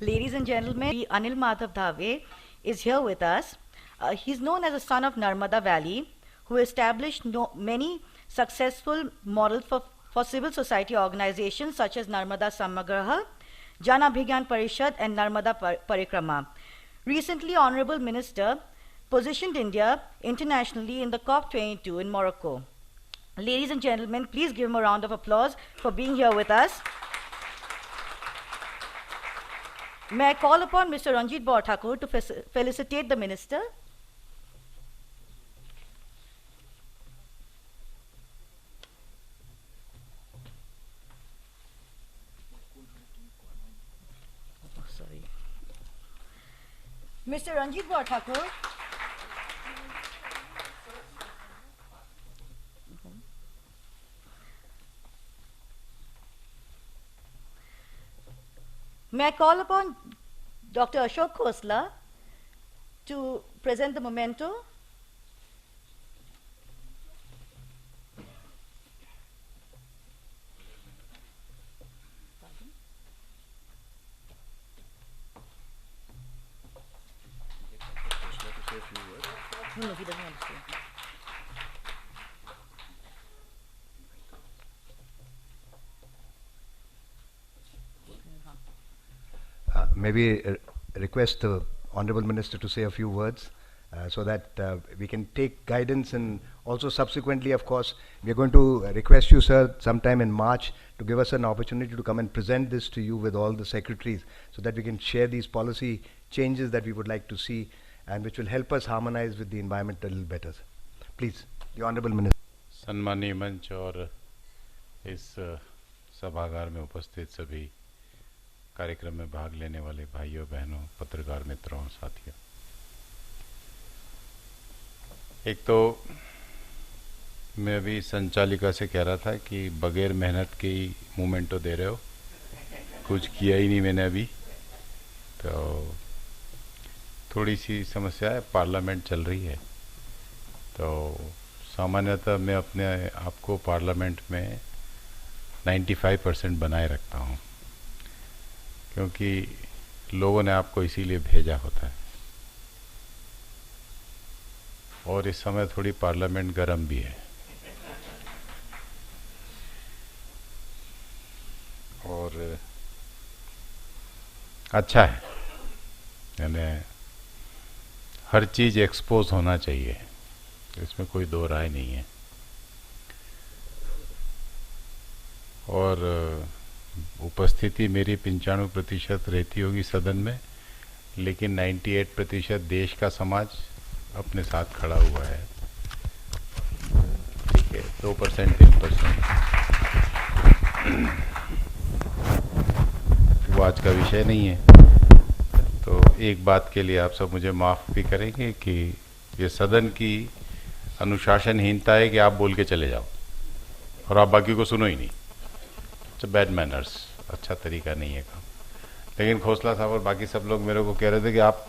Ladies and gentlemen, Anil Madhav Dhave is here with us. He's known as a son of Narmada Valley, who established many successful models for civil society organizations such as Narmada Samagraha, Jan Abhigyan Parishad, and Narmada Parikrama. Recently, Honorable Minister positioned India internationally in the COP22 in Morocco. Ladies and gentlemen, please give him a round of applause for being here with us. May I call upon Mr. Ranjit Baur Thakur to felicitate the Minister. Oh, sorry. Mr. Ranjit Baur Thakur. May I call upon Dr. Ashok Khosla to present the memento? No, he doesn't want to say. Maybe request the Honorable Minister to say a few words so that we can take guidance, and also subsequently, of course, we are going to request you, sir, sometime in March to give us an opportunity to come and present this to you with all the secretaries so that we can share these policy changes that we would like to see and which will help us harmonize with the environment a little better. Please, the Honorable Minister. सम्मानीय मंच और इस सभागार में उपस्थित सभी कार्यक्रम में भाग लेने वाले भाइयों बहनों, पत्रकार मित्रों, साथियों, एक तो मैं अभी संचालिका से कह रहा था कि बगैर मेहनत के ही मोमेंटो दे रहे हो, कुछ किया ही नहीं मैंने अभी, तो थोड़ी सी समस्या है। पार्लियामेंट चल रही है, तो सामान्यतः मैं अपने आप को पार्लियामेंट में 95% बनाए रखता हूँ, क्योंकि लोगों ने आपको इसीलिए भेजा होता है। और इस समय थोड़ी पार्लियामेंट गर्म भी है, और अच्छा है, यानी हर चीज़ एक्सपोज होना चाहिए, इसमें कोई दो राय नहीं है। और उपस्थिति मेरी 95% रहती होगी सदन में, लेकिन 98% देश का समाज अपने साथ खड़ा हुआ है। ठीक है, 2% 3% वो आज का विषय नहीं है। तो एक बात के लिए आप सब मुझे माफ़ भी करेंगे कि ये सदन की अनुशासनहीनता है कि आप बोल के चले जाओ और आप बाकी को सुनो ही नहीं। बैड मैनर्स, अच्छा तरीका नहीं है काम। लेकिन खोसला साहब और बाकी सब लोग मेरे को कह रहे थे कि आप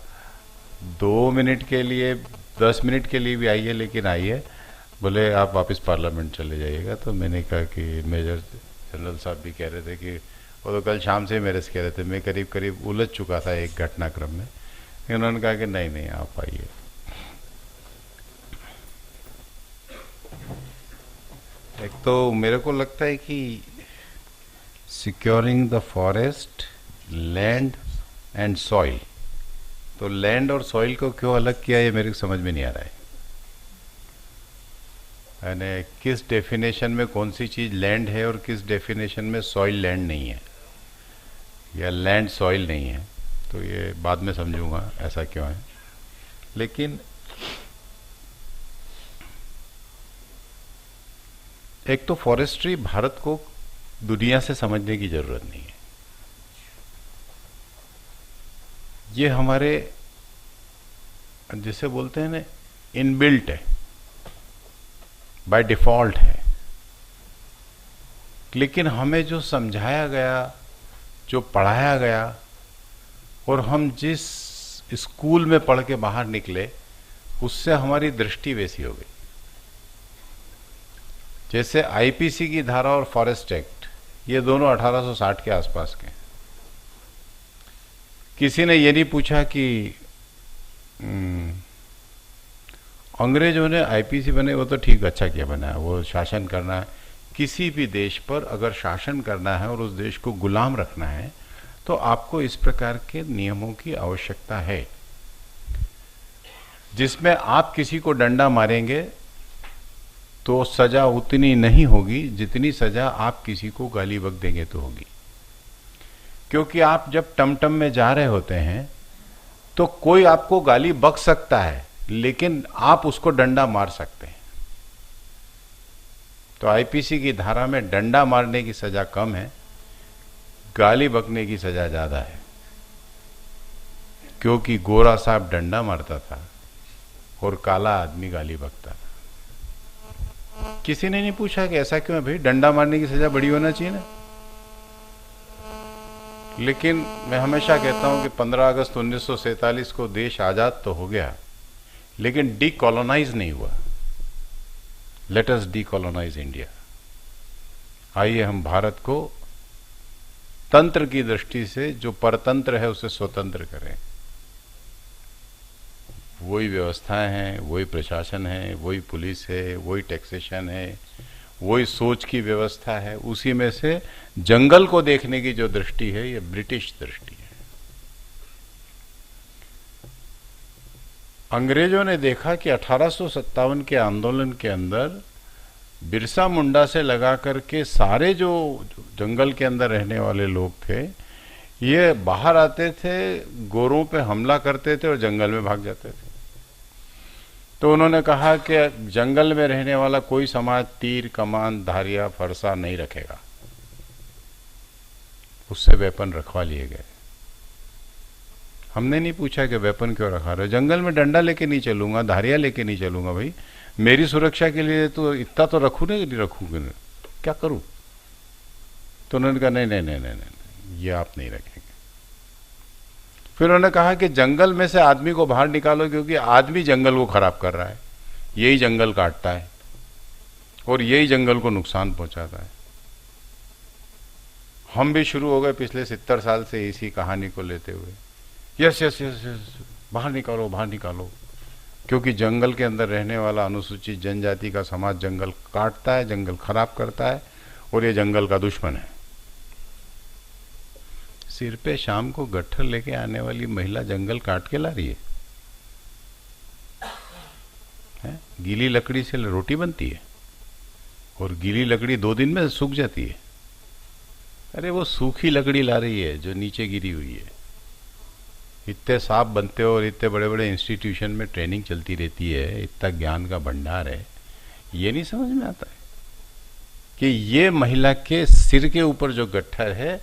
2 मिनट के लिए 10 मिनट के लिए भी आइए, लेकिन आइए, बोले आप वापस पार्लियामेंट चले जाइएगा। तो मैंने कहा कि मेजर जनरल साहब भी कह रहे थे कि वो तो कल शाम से मेरे से कह रहे थे, मैं करीब करीब उलझ चुका था एक घटनाक्रम में, लेकिन उन्होंने कहा कि नहीं नहीं आप आइए। एक तो मेरे को लगता है कि securing the forest, land and soil, तो लैंड और सॉइल को क्यों अलग किया ये मेरे को समझ में नहीं आ रहा है। यानी किस डेफिनेशन में कौन सी चीज़ लैंड है और किस डेफिनेशन में सॉइल लैंड नहीं है या लैंड सॉइल नहीं है, तो ये बाद में समझूंगा ऐसा क्यों है। लेकिन एक तो फॉरेस्ट्री भारत को दुनिया से समझने की जरूरत नहीं है, ये हमारे जिसे बोलते हैं ना इनबिल्ट है, बाय डिफॉल्ट है। लेकिन हमें जो समझाया गया, जो पढ़ाया गया, और हम जिस स्कूल में पढ़ के बाहर निकले, उससे हमारी दृष्टि वैसी हो गई। जैसे आईपीसी की धारा और फॉरेस्ट एक्ट, ये दोनों 1860 के आसपास के, किसी ने ये नहीं पूछा कि अंग्रेजों ने आईपीसी बने, वो तो ठीक अच्छा किया बना है, वो शासन करना है। किसी भी देश पर अगर शासन करना है और उस देश को गुलाम रखना है तो आपको इस प्रकार के नियमों की आवश्यकता है, जिसमें आप किसी को डंडा मारेंगे तो सजा उतनी नहीं होगी जितनी सजा आप किसी को गाली बक देंगे तो होगी। क्योंकि आप जब टमटम में जा रहे होते हैं तो कोई आपको गाली बक सकता है, लेकिन आप उसको डंडा मार सकते हैं। तो आईपीसी की धारा में डंडा मारने की सजा कम है, गाली बकने की सजा ज्यादा है। क्योंकि गोरा साहब डंडा मारता था और काला आदमी गाली बकता था। किसी ने नहीं पूछा कि ऐसा क्यों है भाई, डंडा मारने की सजा बड़ी होना चाहिए ना। लेकिन मैं हमेशा कहता हूं कि 15 अगस्त 1947 को देश आजाद तो हो गया, लेकिन डीकॉलोनाइज नहीं हुआ। Let us decolonise India. आइए हम भारत को तंत्र की दृष्टि से जो परतंत्र है उसे स्वतंत्र करें। वही व्यवस्थाएं हैं, वही प्रशासन है, वही पुलिस है, वही टैक्सेशन है, वही सोच की व्यवस्था है। उसी में से जंगल को देखने की जो दृष्टि है ये ब्रिटिश दृष्टि है। अंग्रेजों ने देखा कि 1857 के आंदोलन के अंदर बिरसा मुंडा से लगा करके सारे जो जंगल के अंदर रहने वाले लोग थे, ये बाहर आते थे, गोरों पे हमला करते थे और जंगल में भाग जाते थे। तो उन्होंने कहा कि जंगल में रहने वाला कोई समाज तीर, कमान, धारिया, फरसा नहीं रखेगा। उससे वेपन रखवा लिए गए। हमने नहीं पूछा कि वेपन क्यों रखा रहे हो। जंगल में डंडा लेके नहीं चलूंगा, धारिया लेके नहीं चलूंगा भाई, मेरी सुरक्षा के लिए तो इतना तो रखू नहीं रखूंगा, क्या करूं। तो उन्होंने कहा नहीं नहीं नहीं नहीं नहीं, ये आप नहीं रखेंगे। फिर उन्होंने कहा कि जंगल में से आदमी को बाहर निकालो, क्योंकि आदमी जंगल को खराब कर रहा है, यही जंगल काटता है और यही जंगल को नुकसान पहुंचाता है। हम भी शुरू हो गए पिछले 70 साल से इसी कहानी को लेते हुए, यस यस यस यस, बाहर निकालो बाहर निकालो, क्योंकि जंगल के अंदर रहने वाला अनुसूचित जनजाति का समाज जंगल काटता है, जंगल खराब करता है और ये जंगल का दुश्मन है। सिर पे शाम को गट्ठर लेके आने वाली महिला जंगल काट के ला रही है? गीली लकड़ी से रोटी बनती है और गीली लकड़ी 2 दिन में सूख जाती है। अरे वो सूखी लकड़ी ला रही है जो नीचे गिरी हुई है। इतने सांप बनते हो और इतने बड़े बड़े इंस्टीट्यूशन में ट्रेनिंग चलती रहती है, इतना ज्ञान का भंडार है, ये नहीं समझ में आता है कि ये महिला के सिर के ऊपर जो गट्ठर है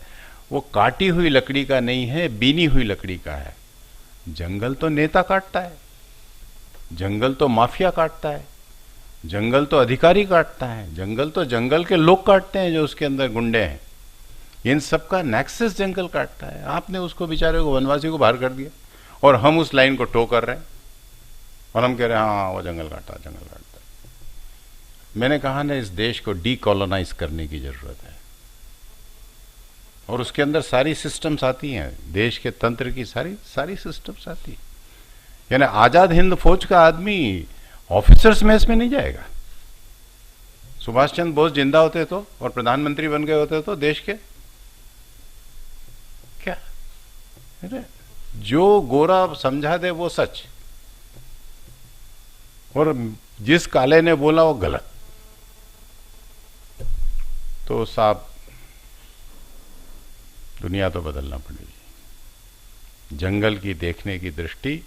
वो काटी हुई लकड़ी का नहीं है, बीनी हुई लकड़ी का है। जंगल तो नेता काटता है, जंगल तो माफिया काटता है, जंगल तो अधिकारी काटता है, जंगल तो जंगल के लोग काटते हैं जो उसके अंदर गुंडे हैं। इन सब का नेक्सस जंगल काटता है। आपने उसको बेचारे को, वनवासी को बाहर कर दिया और हम उस लाइन को टो कर रहे हैं और हम कह रहे हैं हाँ वो जंगल काटता है, जंगल काटता है। मैंने कहा ना, इस देश को डीकॉलोनाइज करने की जरूरत है और उसके अंदर सारी सिस्टम्स आती हैं, देश के तंत्र की सारी सिस्टम्स आती है। यानी आजाद हिंद फौज का आदमी ऑफिसर्स मेस में नहीं जाएगा। सुभाष चंद्र बोस जिंदा होते तो और प्रधानमंत्री बन गए होते तो देश के, क्या जो गोरा समझा दे वो सच और जिस काले ने बोला वो गलत। तो साहब दुनिया तो बदलना पड़ेगी। जंगल की देखने की दृष्टि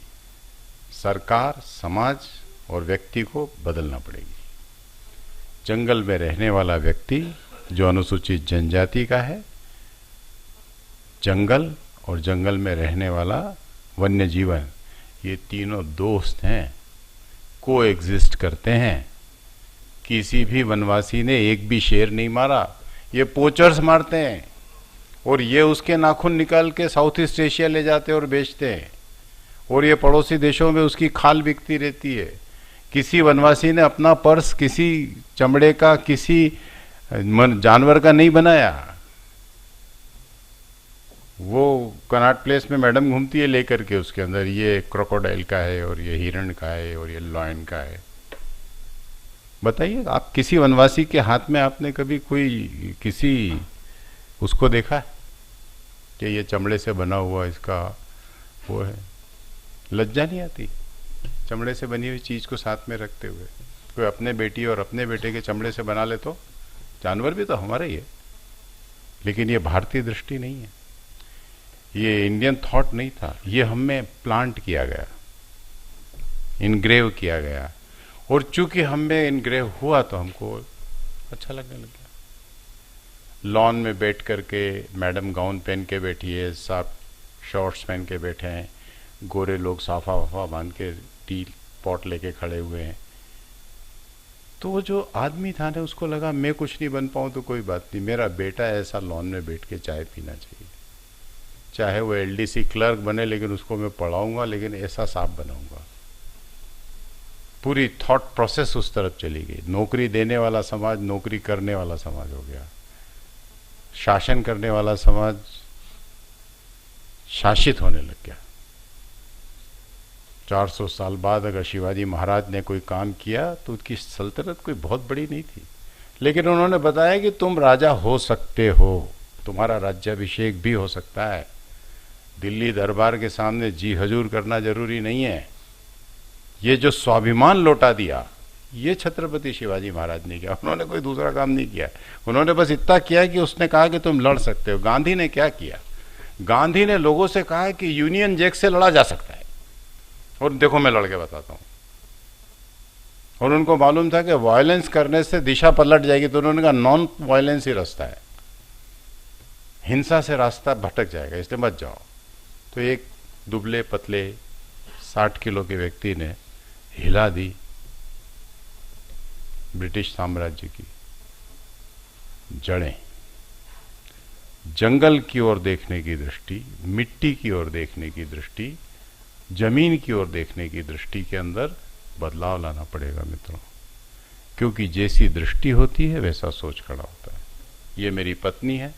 सरकार, समाज और व्यक्ति को बदलना पड़ेगी। जंगल में रहने वाला व्यक्ति जो अनुसूचित जनजाति का है, जंगल और जंगल में रहने वाला वन्य जीवन, ये तीनों दोस्त हैं, को एग्जिस्ट करते हैं। किसी भी वनवासी ने एक भी शेर नहीं मारा, ये पोचर्स मारते हैं और ये उसके नाखून निकाल के साउथ ईस्ट एशिया ले जाते और बेचते हैं और ये पड़ोसी देशों में उसकी खाल बिकती रहती है। किसी वनवासी ने अपना पर्स किसी चमड़े का, किसी जानवर का नहीं बनाया, वो कनॉट प्लेस में मैडम घूमती है लेकर के, उसके अंदर ये क्रोकोडाइल का है और ये हिरण का है और ये लॉयन का है। बताइए, आप किसी वनवासी के हाथ में आपने कभी कोई किसी उसको देखा है कि ये चमड़े से बना हुआ इसका वो है? लज्जा नहीं आती चमड़े से बनी हुई चीज को साथ में रखते हुए? कोई अपने बेटी और अपने बेटे के चमड़े से बना ले तो जानवर भी तो हमारा ही है। लेकिन ये भारतीय दृष्टि नहीं है, ये इंडियन थॉट नहीं था, ये हमें प्लांट किया गया, इनग्रेव किया गया, और चूंकि हमें इनग्रेव हुआ तो हमको अच्छा लगने लग गया। लॉन में बैठ करके मैडम गाउन पहन के बैठी है, साफ शॉर्ट्स पहन के बैठे हैं, गोरे लोग साफा वाफा बांध के टी पॉट लेके खड़े हुए हैं। तो वो जो आदमी था ना, उसको लगा मैं कुछ नहीं बन पाऊं तो कोई बात नहीं, मेरा बेटा ऐसा लॉन में बैठ के चाय पीना चाहिए, चाहे वो एलडीसी क्लर्क बने लेकिन उसको मैं पढ़ाऊंगा, लेकिन ऐसा साफ बनाऊंगा। पूरी थॉट प्रोसेस उस तरफ चली गई। नौकरी देने वाला समाज नौकरी करने वाला समाज हो गया, शासन करने वाला समाज शासित होने लग गया। 400 साल बाद अगर शिवाजी महाराज ने कोई काम किया तो उसकी सल्तनत कोई बहुत बड़ी नहीं थी, लेकिन उन्होंने बताया कि तुम राजा हो सकते हो, तुम्हारा राज्याभिषेक भी हो सकता है, दिल्ली दरबार के सामने जी हजूर करना जरूरी नहीं है। ये जो स्वाभिमान लौटा दिया, ये छत्रपति शिवाजी महाराज ने किया। उन्होंने कोई दूसरा काम नहीं किया, उन्होंने बस इतना किया कि उसने कहा कि तुम लड़ सकते हो। गांधी ने क्या किया? गांधी ने लोगों से कहा कि यूनियन जैक से लड़ा जा सकता है, और देखो मैं लड़के बताता हूं। और उनको मालूम था कि वायलेंस करने से दिशा पलट जाएगी, तो उन्होंने कहा नॉन वायलेंस ही रास्ता है, हिंसा से रास्ता भटक जाएगा, इसलिए मत जाओ। तो एक दुबले पतले 60 किलो के व्यक्ति ने हिला दी ब्रिटिश साम्राज्य की जड़ें। जंगल की ओर देखने की दृष्टि, मिट्टी की ओर देखने की दृष्टि, जमीन की ओर देखने की दृष्टि के अंदर बदलाव लाना पड़ेगा मित्रों, क्योंकि जैसी दृष्टि होती है वैसा सोच खड़ा होता है। ये मेरी पत्नी है,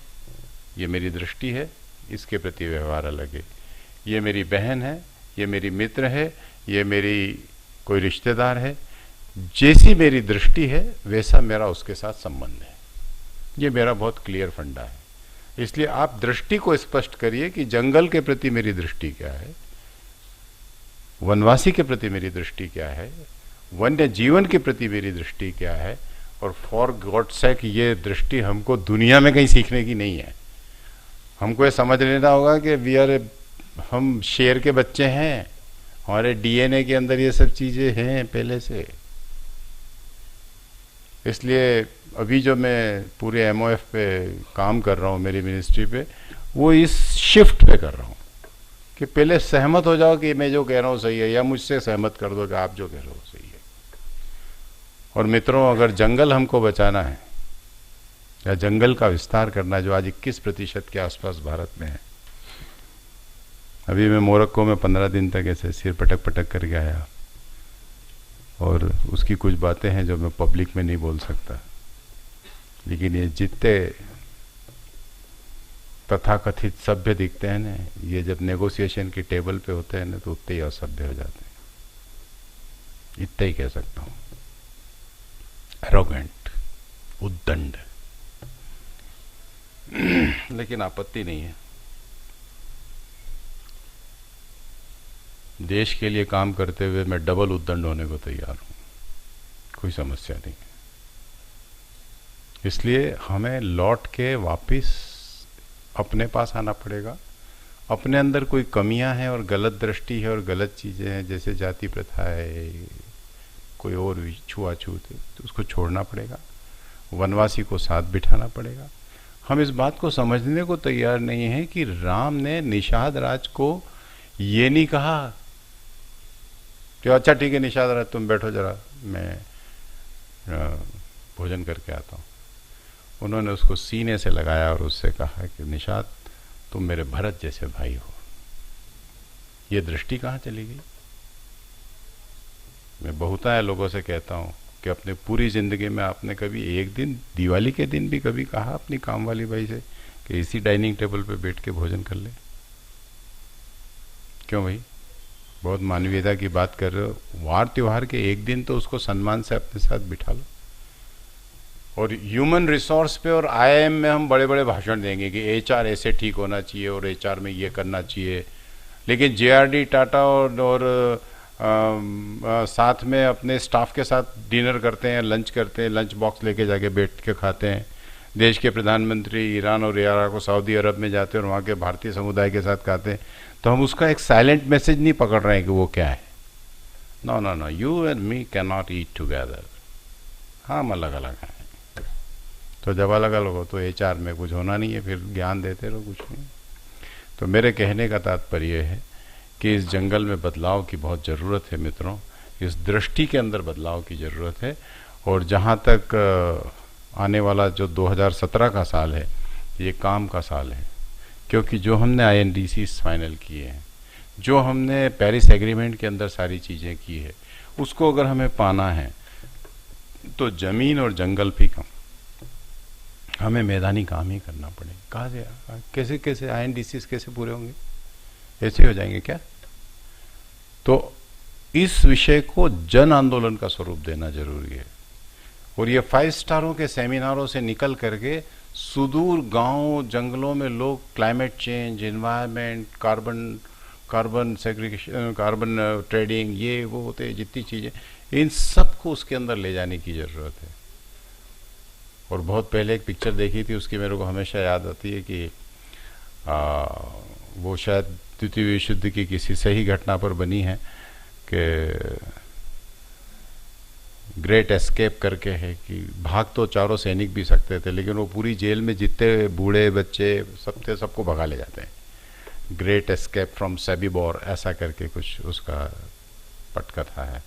ये मेरी दृष्टि है, इसके प्रति व्यवहार अलग है। ये मेरी बहन है, ये मेरी मित्र है, ये मेरी कोई रिश्तेदार है, जैसी मेरी दृष्टि है वैसा मेरा उसके साथ संबंध है। ये मेरा बहुत क्लियर फंडा है। इसलिए आप दृष्टि को स्पष्ट करिए कि जंगल के प्रति मेरी दृष्टि क्या है, वनवासी के प्रति मेरी दृष्टि क्या है, वन्य जीवन के प्रति मेरी दृष्टि क्या है। और फॉर गॉड सेक ये दृष्टि हमको दुनिया में कहीं सीखने की नहीं है। हमको ये समझ लेना होगा कि हम शेर के बच्चे हैं, हमारे डीएनए के अंदर ये सब चीजें हैं पहले से। इसलिए अभी जो मैं पूरे एमओएफ पे काम कर रहा हूँ, मेरी मिनिस्ट्री पे, वो इस शिफ्ट पे कर रहा हूँ कि पहले सहमत हो जाओ कि मैं जो कह रहा हूँ सही है, या मुझसे सहमत कर दो कि आप जो कह रहे हो सही है। और मित्रों, अगर जंगल हमको बचाना है या जंगल का विस्तार करना है, जो आज 21% के आसपास भारत में है। अभी मैं मोरक्को में 15 दिन तक ऐसे सिर पटक पटक करके आया, और उसकी कुछ बातें हैं जो मैं पब्लिक में नहीं बोल सकता, लेकिन ये जितने तथाकथित सभ्य दिखते हैं ना, ये जब नेगोशिएशन की टेबल पे होते हैं ना, तो उतने ही असभ्य हो जाते हैं। इतना ही कह सकता हूं, एरोगेंट, उद्दंड। लेकिन आपत्ति नहीं है, देश के लिए काम करते हुए मैं डबल उद्दंड होने को तैयार हूं, कोई समस्या नहीं है। इसलिए हमें लौट के वापस अपने पास आना पड़ेगा। अपने अंदर कोई कमियां हैं और गलत दृष्टि है और गलत चीजें हैं, जैसे जाति प्रथा है, कोई और छुआछूत है, तो उसको छोड़ना पड़ेगा, वनवासी को साथ बिठाना पड़ेगा। हम इस बात को समझने को तैयार नहीं है कि राम ने निषाद राज को ये नहीं कहा कि अच्छा ठीक है निषाद राज तुम बैठो जरा, मैं भोजन करके आता हूँ। उन्होंने उसको सीने से लगाया और उससे कहा कि निषाद तुम मेरे भरत जैसे भाई हो। ये दृष्टि कहाँ चली गई? मैं बहुतायत लोगों से कहता हूँ कि अपने पूरी जिंदगी में आपने कभी एक दिन, दिवाली के दिन भी कभी कहा अपनी काम वाली भाई से कि इसी डाइनिंग टेबल पे बैठ के भोजन कर ले? क्यों भाई, बहुत मानवीयता की बात कर रहे हो। वार त्योहार के एक दिन तो उसको सम्मान से अपने साथ बिठा लो। और ह्यूमन रिसोर्स पे और आईआईएम में हम बड़े बड़े भाषण देंगे कि एचआर ऐसे ठीक होना चाहिए और एचआर में ये करना चाहिए, लेकिन जेआरडी टाटा और साथ में अपने स्टाफ के साथ डिनर करते हैं, लंच करते हैं, लंच बॉक्स लेके जाके बैठ के खाते हैं। देश के प्रधानमंत्री ईरान और इराक को सऊदी अरब में जाते हैं और वहाँ के भारतीय समुदाय के साथ खाते हैं, तो हम उसका एक साइलेंट मैसेज नहीं पकड़ रहे हैं कि वो क्या है। No no no, you and me can not eat together. हाँ, हम अलग अलग हैं। तो जब अलग अलग हो तो एचआर में कुछ होना नहीं है, फिर ज्ञान देते रहो, कुछ नहीं। तो मेरे कहने का तात्पर्य है कि इस जंगल में बदलाव की बहुत ज़रूरत है मित्रों, इस दृष्टि के अंदर बदलाव की ज़रूरत है। और जहाँ तक आने वाला जो 2017 का साल है, ये काम का साल है, क्योंकि जो हमने INDCs फाइनल किए हैं, जो हमने पेरिस एग्रीमेंट के अंदर सारी चीज़ें की है, उसको अगर हमें पाना है तो ज़मीन और जंगल भी कम, हमें मैदानी काम ही करना पड़ेगा। कहाँ से, कैसे कैसे INDCs कैसे पूरे होंगे? ऐसे हो जाएंगे क्या? तो इस विषय को जन आंदोलन का स्वरूप देना जरूरी है। और ये 5 स्टारों के सेमिनारों से निकल करके सुदूर गांव जंगलों में लोग climate change, environment, carbon segregation, carbon trading, ये वो होते जितनी चीज़ें, इन सब को उसके अंदर ले जाने की ज़रूरत है। और बहुत पहले एक पिक्चर देखी थी, उसकी मेरे को हमेशा याद आती है कि वो शायद द्वितीय विश्व युद्ध की किसी सही घटना पर बनी है कि ग्रेट एस्केप करके है, कि भाग तो चारों सैनिक भी सकते थे, लेकिन वो पूरी जेल में जितने बूढ़े बच्चे सब थे, सबको भगा ले जाते हैं। ग्रेट एस्केप फ्रॉम सेबिबोर, ऐसा करके कुछ उसका पटकथा है।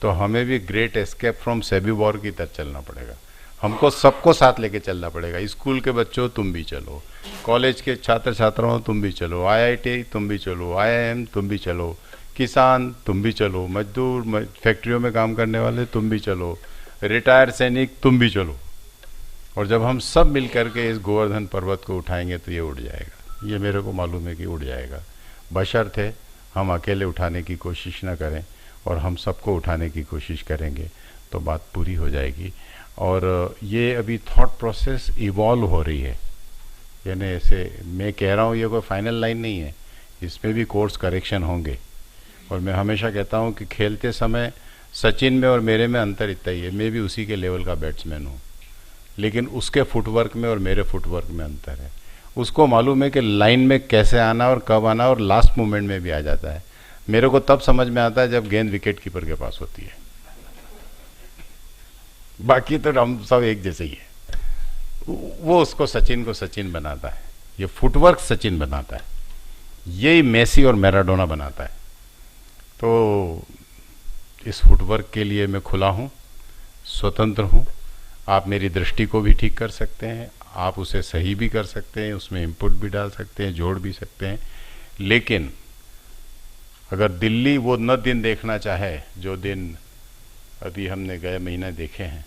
तो हमें भी ग्रेट एस्केप फ्रॉम सेबिबोर की तरह चलना पड़ेगा। हमको सबको साथ लेके चलना पड़ेगा। स्कूल के बच्चों तुम भी चलो, कॉलेज के छात्र छात्राओं तुम भी चलो, IIT तुम भी चलो, IIM तुम भी चलो, किसान तुम भी चलो, मजदूर फैक्ट्रियों में काम करने वाले तुम भी चलो, रिटायर सैनिक तुम भी चलो। और जब हम सब मिल करके इस गोवर्धन पर्वत को उठाएंगे तो ये उड़ जाएगा। ये मेरे को मालूम है कि उड़ जाएगा, बशर्ते हम अकेले उठाने की कोशिश न करें और हम सबको उठाने की कोशिश करेंगे तो बात पूरी हो जाएगी। और ये अभी थॉट प्रोसेस इवॉल्व हो रही है, यानी ऐसे मैं कह रहा हूँ, ये कोई फाइनल लाइन नहीं है, इसमें भी कोर्स करेक्शन होंगे। और मैं हमेशा कहता हूँ कि खेलते समय सचिन में और मेरे में अंतर इतना ही है, मैं भी उसी के लेवल का बैट्समैन हूँ, लेकिन उसके फुटवर्क में और मेरे फुटवर्क में अंतर है। उसको मालूम है कि लाइन में कैसे आना और कब आना, और लास्ट मोमेंट में भी आ जाता है। मेरे को तब समझ में आता है जब गेंद विकेट कीपर के पास होती है, बाकी तो हम सब एक जैसे ही है। वो उसको सचिन को सचिन बनाता है, ये फुटवर्क सचिन बनाता है, यही मेसी और मैराडोना बनाता है। तो इस फुटवर्क के लिए मैं खुला हूँ, स्वतंत्र हूँ। आप मेरी दृष्टि को भी ठीक कर सकते हैं, आप उसे सही भी कर सकते हैं, उसमें इनपुट भी डाल सकते हैं, जोड़ भी सकते हैं। लेकिन अगर दिल्ली वो न दिन देखना चाहे जो दिन अभी हमने गए महीने देखे हैं,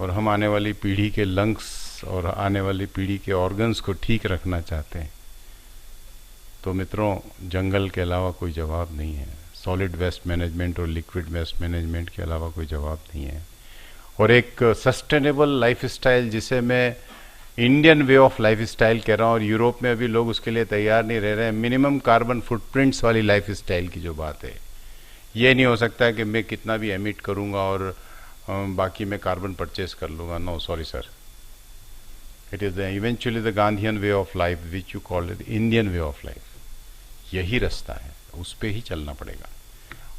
और हम आने वाली पीढ़ी के लंग्स और आने वाली पीढ़ी के ऑर्गन्स को ठीक रखना चाहते हैं, तो मित्रों जंगल के अलावा कोई जवाब नहीं है। सॉलिड वेस्ट मैनेजमेंट और लिक्विड वेस्ट मैनेजमेंट के अलावा कोई जवाब नहीं है। और एक सस्टेनेबल लाइफस्टाइल, जिसे मैं इंडियन वे ऑफ लाइफस्टाइल कह रहा हूँ, और यूरोप में अभी लोग उसके लिए तैयार नहीं रह रहे हैं, मिनिमम कार्बन फुटप्रिंट्स वाली लाइफस्टाइल की जो बात है, ये नहीं हो सकता कि मैं कितना भी एमिट करूँगा और बाकी मैं कार्बन परचेज कर लूँगा। No sorry sir, it is eventually the Gandhian way of life which you call it Indian way of life. यही रास्ता है, उस पर ही चलना पड़ेगा।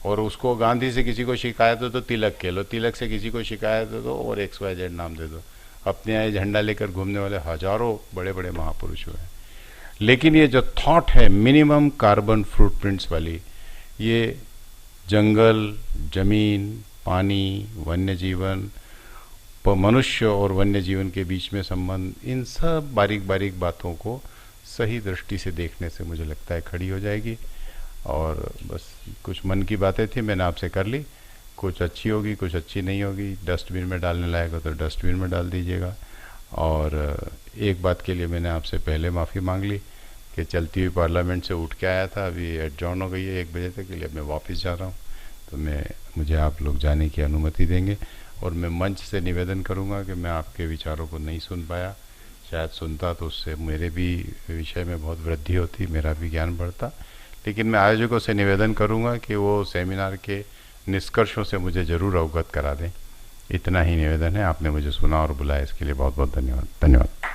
और उसको गांधी से किसी को शिकायत हो तो तिलक कह लो, तिलक से किसी को शिकायत हो तो और XYZ नाम दे दो। अपने यहाँ झंडा लेकर घूमने वाले हजारों बड़े बड़े महापुरुष हुए हैं। लेकिन ये जो थॉट है मिनिमम कार्बन फुटप्रिंट्स वाली, ये जंगल, जमीन, पानी, वन्य जीवन, मनुष्य और वन्य जीवन के बीच में संबंध, इन सब बारीक बारीक बातों को सही दृष्टि से देखने से मुझे लगता है खड़ी हो जाएगी। और बस कुछ मन की बातें थी, मैंने आपसे कर ली। कुछ अच्छी होगी, कुछ अच्छी नहीं होगी, डस्टबिन में डालने लायक हो तो डस्टबिन में डाल दीजिएगा। और एक बात के लिए मैंने आपसे पहले माफ़ी मांग ली कि चलती हुई पार्लियामेंट से उठ के आया था, अभी एडजॉर्न हो गई है 1 बजे तक के लिए, मैं वापस जा रहा हूँ। तो मुझे आप लोग जाने की अनुमति देंगे और मैं मंच से निवेदन करूँगा कि मैं आपके विचारों को नहीं सुन पाया, शायद सुनता तो उससे मेरे भी विषय में बहुत वृद्धि होती, मेरा भी ज्ञान बढ़ता। लेकिन मैं आयोजकों से निवेदन करूँगा कि वो सेमिनार के निष्कर्षों से मुझे ज़रूर अवगत करा दें। इतना ही निवेदन है। आपने मुझे सुना और बुलाया, इसके लिए बहुत बहुत धन्यवाद।